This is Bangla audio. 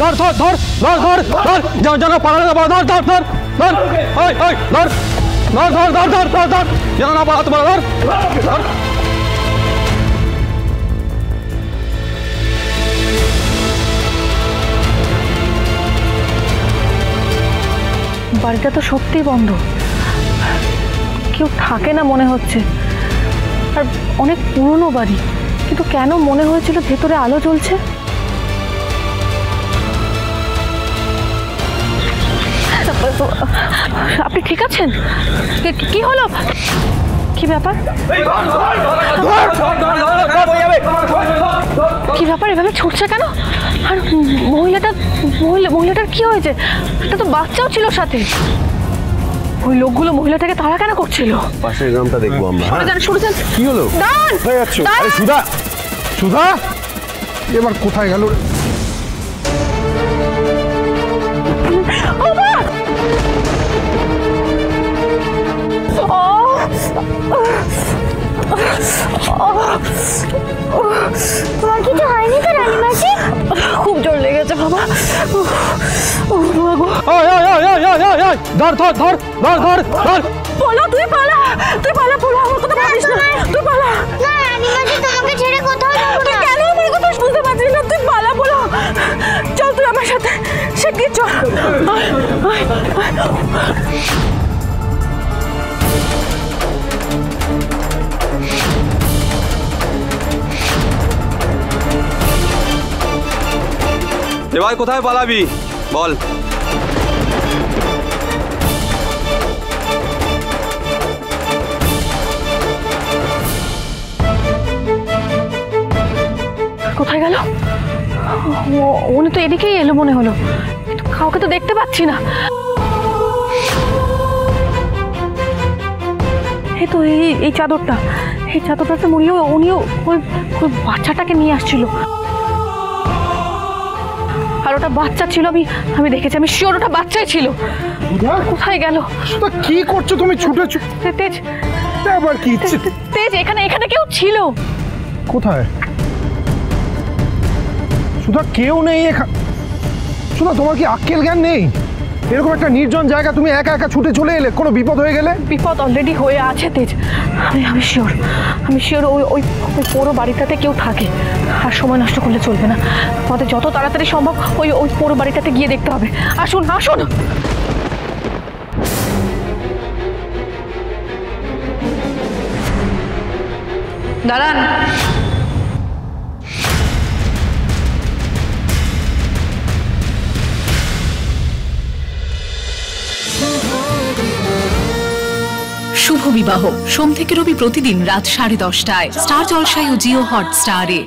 ধর ধর ধর ধর ধর ধর যেন পালাতে না পারে, ধর ধর ধর ধর ওই ওই ধর ধর ধর ধর ধর ধর ধর যেন না পালাতে পারে, ধর ধর। বাড়িটা তো সত্যিই বন্ধ, কেউ থাকে না মনে হচ্ছে। আর অনেক পুরনো বাড়ি, কিন্তু কেন মনে হয়েছিল ভেতরে আলো জ্বলছে? আপনি ঠিক আছেন? কি হলো? কি ব্যাপার? কি ব্যাপার, এভাবে ছুটছে কেন? আর মহিলাটার কি হয়েছে? একটা তো বাচ্চাও ছিল সাথে। ওই লোকগুলো মহিলাটাকে তাড়া কেন করছিল? পাশের গ্রামটা দেখবো আমরা। সরে যান। কি হলো? কোথায় যাচ্ছ? আরে সুধা, সুধা এবার কোথায় গেল? তোমার কিছু হয়নি তো রানীমাসি? খুব জোর লেগেছে বাবা। ধর ধর ধর ধর ধর ধর বলো, তুই পালা, তুই পালা, পালা, আমার কথা ভাবিস না, তুই পালা। না রানীমাসি, তোমাকে ছেড়ে কোথাও যাবো না। কেন আমার কথা বুঝতে পারছিস না? তুই পালা, বলো। চল তুই আমার সাথে, সে কি চল। এবার কোথায় পালাবি বল? কোথায় গেল? উনি তো এদিকেই এলো মনে হলো, কিন্তু কাউকে তো দেখতে পাচ্ছি না। এই তো এই চাদরটা, এই চাদরটাতে উনিও ওই বাচ্চাটাকে নিয়ে আসছিল। আর ওটা বাচ্চা ছিল, আমি দেখেছি, আমি শিওর ওটা বাচ্চাই ছিল। কোথায় গেল? কি করছো তুমি? ছুটে তেজ, আবার কি? তেজ, এখানে কেউ ছিল। কোথায়? সুধা কেউ নেই এখানে। সুধা তোমার কি আক্কেল জ্ঞান নেই? এরকম একটা নির্জন জায়গা তুমি একা একা ছুটে চলে এলে, কোনো বিপদ হয়ে গেলে? বিপদ অলরেডি হয়ে আছে তেজ, আমি শিওর ওই পুরো বাড়িটাতে কেউ থাকে। আর সময় নষ্ট করলে চলবে না, আমাদের যত তাড়াতাড়ি সম্ভব ওই পুরো বাড়িটাতে গিয়ে দেখতে হবে। আসুন আসুন। দাঁড়ান। শুভ বিবাহ সোম থেকে রবি প্রতিদিন রাত 10:30টায় স্টার জলসায় ও জিও হটস্টারে।